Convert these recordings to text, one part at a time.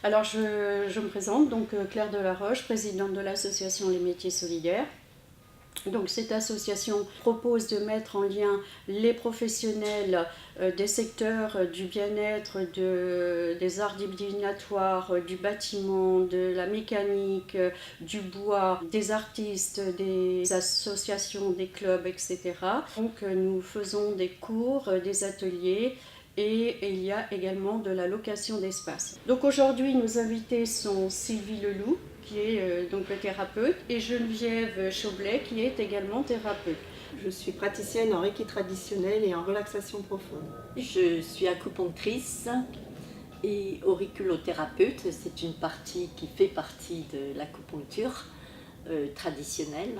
Alors je me présente, donc Claire Delaroche, présidente de l'association Les Métiers Solidaires. Donc cette association propose de mettre en lien les professionnels des secteurs du bien-être, des arts divinatoires, du bâtiment, de la mécanique, du bois, des artistes, des associations, des clubs, etc. Donc nous faisons des cours, des ateliers. Et il y a également de la location d'espace. Donc aujourd'hui, nos invités sont Sylvie Leloup, qui est donc thérapeute, et Geneviève Chaublet, qui est également thérapeute. Je suis praticienne en Reiki traditionnel et en relaxation profonde. Je suis acupunctrice et auriculothérapeute. C'est une partie qui fait partie de l'acupuncture traditionnelle.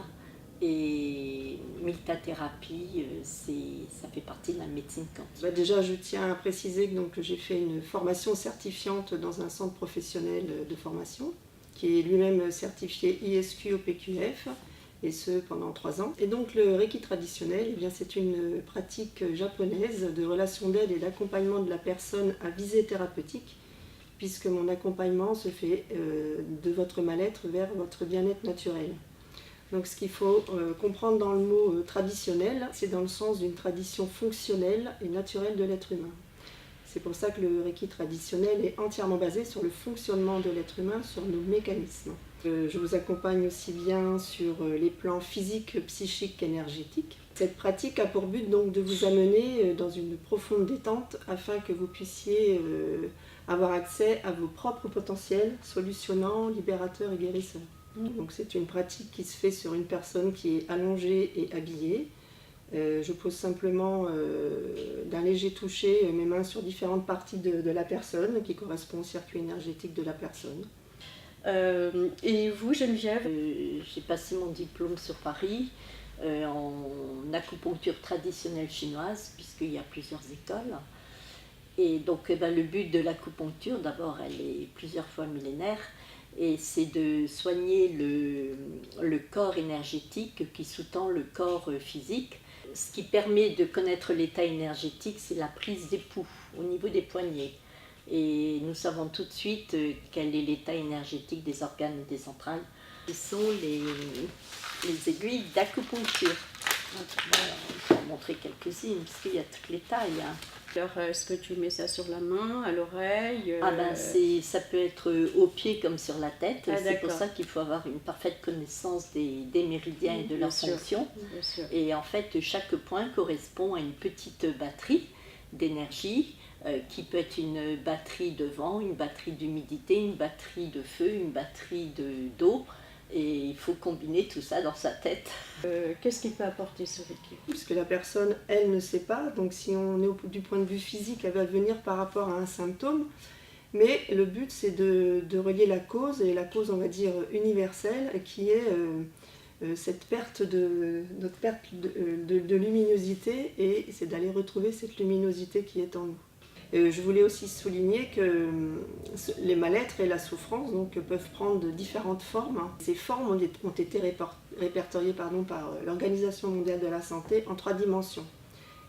Et miltathérapie, ça fait partie de la médecine quantique. Déjà, je tiens à préciser que j'ai fait une formation certifiante dans un centre professionnel de formation, qui est lui-même certifié ISQ au PQF, et ce pendant 3 ans. Et donc le Reiki traditionnel, eh bien, c'est une pratique japonaise de relation d'aide et d'accompagnement de la personne à visée thérapeutique, puisque mon accompagnement se fait de votre mal-être vers votre bien-être naturel. Donc ce qu'il faut comprendre dans le mot traditionnel, c'est dans le sens d'une tradition fonctionnelle et naturelle de l'être humain. C'est pour ça que le Reiki traditionnel est entièrement basé sur le fonctionnement de l'être humain, sur nos mécanismes. Je vous accompagne aussi bien sur les plans physiques, psychiques qu'énergétiques. Cette pratique a pour but donc de vous amener dans une profonde détente afin que vous puissiez avoir accès à vos propres potentiels, solutionnants, libérateurs et guérisseurs. Donc c'est une pratique qui se fait sur une personne qui est allongée et habillée. Je pose simplement d'un léger toucher mes mains sur différentes parties de la personne qui correspond au circuit énergétique de la personne. Et vous, Geneviève? J'ai passé mon diplôme sur Paris en acupuncture traditionnelle chinoise, puisqu'il y a plusieurs écoles. Et donc le but de l'acupuncture, d'abord, elle est plusieurs fois millénaire, et c'est de soigner le corps énergétique qui sous-tend le corps physique. Ce qui permet de connaître l'état énergétique, c'est la prise d'époux au niveau des poignets. Et nous savons tout de suite quel est l'état énergétique des organes et des entrailles. Ce sont les aiguilles d'acupuncture. Voilà, on peut en montrer quelques-unes, parce qu'il y a toutes les tailles. Alors, est-ce que tu mets ça sur la main, à l'oreille Ça peut être au pied comme sur la tête. Ah, c'est pour ça qu'il faut avoir une parfaite connaissance des méridiens et de leur fonction. Et en fait, chaque point correspond à une petite batterie d'énergie qui peut être une batterie de vent, une batterie d'humidité, une batterie de feu, une batterie d'eau. Et il faut combiner tout ça dans sa tête. Qu'est-ce qu'il peut apporter ce Reiki? Puisque la personne, elle, ne sait pas, donc si on est du point de vue physique, elle va venir par rapport à un symptôme, mais le but c'est de relier la cause, et la cause on va dire universelle, qui est cette perte de luminosité, et c'est d'aller retrouver cette luminosité qui est en nous. Je voulais aussi souligner que les mal-être et la souffrance peuvent prendre de différentes formes. Ces formes ont été répertoriées par l'Organisation mondiale de la santé en 3 dimensions.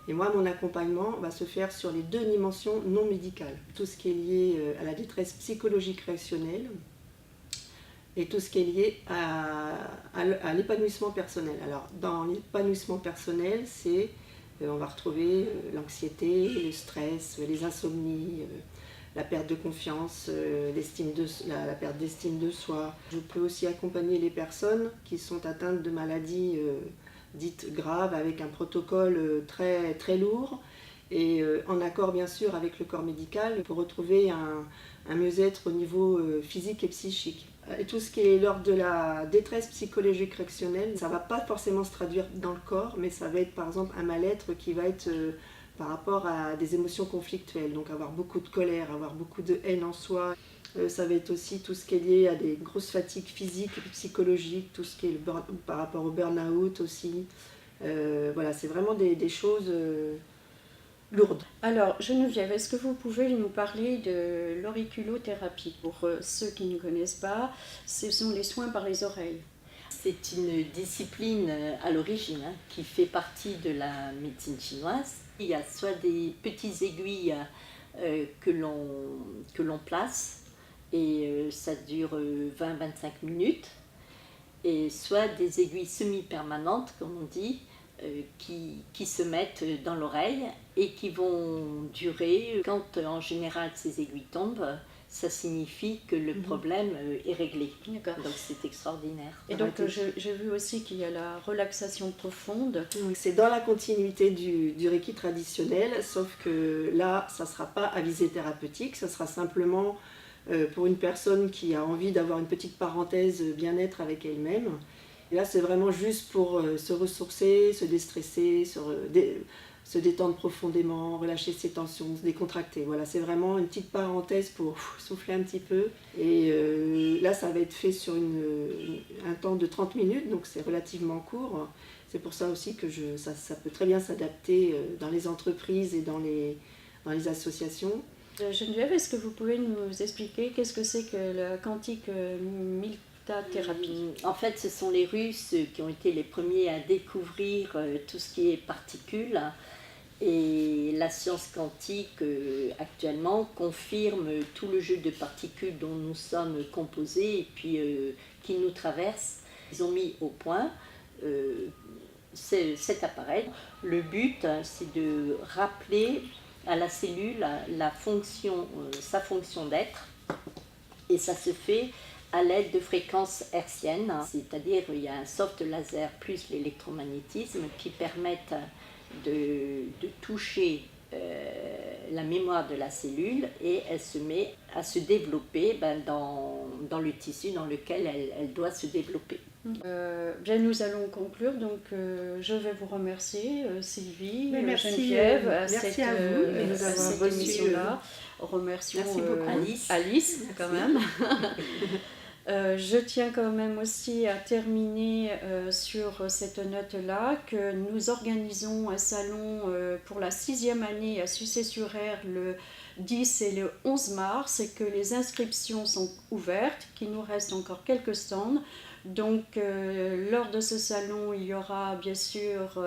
Et moi, mon accompagnement va se faire sur les 2 dimensions non médicales. Tout ce qui est lié à la détresse psychologique réactionnelle et tout ce qui est lié à l'épanouissement personnel. Alors, dans l'épanouissement personnel, on va retrouver l'anxiété, le stress, les insomnies, la perte de confiance, la perte d'estime de soi. Je peux aussi accompagner les personnes qui sont atteintes de maladies dites graves avec un protocole très, très lourd et en accord bien sûr avec le corps médical pour retrouver un mieux-être au niveau physique et psychique. Et tout ce qui est l'ordre de la détresse psychologique réactionnelle, ça ne va pas forcément se traduire dans le corps, mais ça va être par exemple un mal-être qui va être par rapport à des émotions conflictuelles, donc avoir beaucoup de colère, avoir beaucoup de haine en soi. Ça va être aussi tout ce qui est lié à des grosses fatigues physiques et psychologiques, tout ce qui est par rapport au burn-out aussi. Voilà, c'est vraiment des choses lourdes. Alors, Geneviève, est-ce que vous pouvez nous parler de l'auriculothérapie? Pour ceux qui ne connaissent pas, ce sont les soins par les oreilles. C'est une discipline à l'origine qui fait partie de la médecine chinoise. Il y a soit des petites aiguilles que l'on place et ça dure 20-25 minutes, et soit des aiguilles semi-permanentes, comme on dit, qui se mettent dans l'oreille et qui vont durer. Quand en général ces aiguilles tombent, ça signifie que le problème est réglé. D'accord. Donc c'est extraordinaire. Et donc j'ai vu aussi qu'il y a la relaxation profonde. Donc, c'est dans la continuité du Reiki traditionnel, sauf que là, ça ne sera pas à visée thérapeutique, ça sera simplement pour une personne qui a envie d'avoir une petite parenthèse bien-être avec elle-même. Et là, c'est vraiment juste pour se ressourcer, se déstresser, se détendre profondément, relâcher ses tensions, se décontracter. Voilà, c'est vraiment une petite parenthèse pour souffler un petit peu. Et là, ça va être fait sur un temps de 30 minutes, donc c'est relativement court. C'est pour ça aussi que ça peut très bien s'adapter dans les entreprises et dans les associations. Geneviève, est-ce que vous pouvez nous expliquer qu'est-ce que c'est que la quantique thérapie? En fait, ce sont les Russes qui ont été les premiers à découvrir tout ce qui est particules. Et la science quantique actuellement confirme tout le jeu de particules dont nous sommes composés et puis qui nous traversent. Ils ont mis au point cet appareil. Le but, c'est de rappeler à la cellule sa fonction d'être, et ça se fait à l'aide de fréquences hertziennes, c'est-à-dire il y a un soft laser plus l'électromagnétisme qui permettent de toucher la mémoire de la cellule, et elle se met à se développer dans le tissu dans lequel elle doit se développer. Bien, nous allons conclure, donc je vais vous remercier Sylvie, Merci, Geneviève, merci à vous de nous avoir cette reçus. émission-là. Remercions Merci beaucoup. Alice quand même. Je tiens quand même aussi à terminer sur cette note-là que nous organisons un salon pour la 6e année à Sucé-sur-Aire le 10 et le 11 mars, et que les inscriptions sont ouvertes, qu'il nous reste encore quelques stands. Donc lors de ce salon, il y aura bien sûr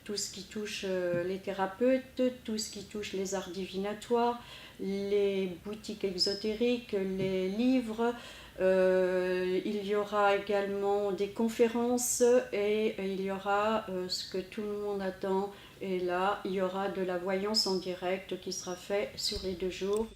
tout ce qui touche les thérapeutes, tout ce qui touche les arts divinatoires, les boutiques exotériques, les livres. Il y aura également des conférences, et il y aura ce que tout le monde attend, et là il y aura de la voyance en direct qui sera fait sur les 2 jours.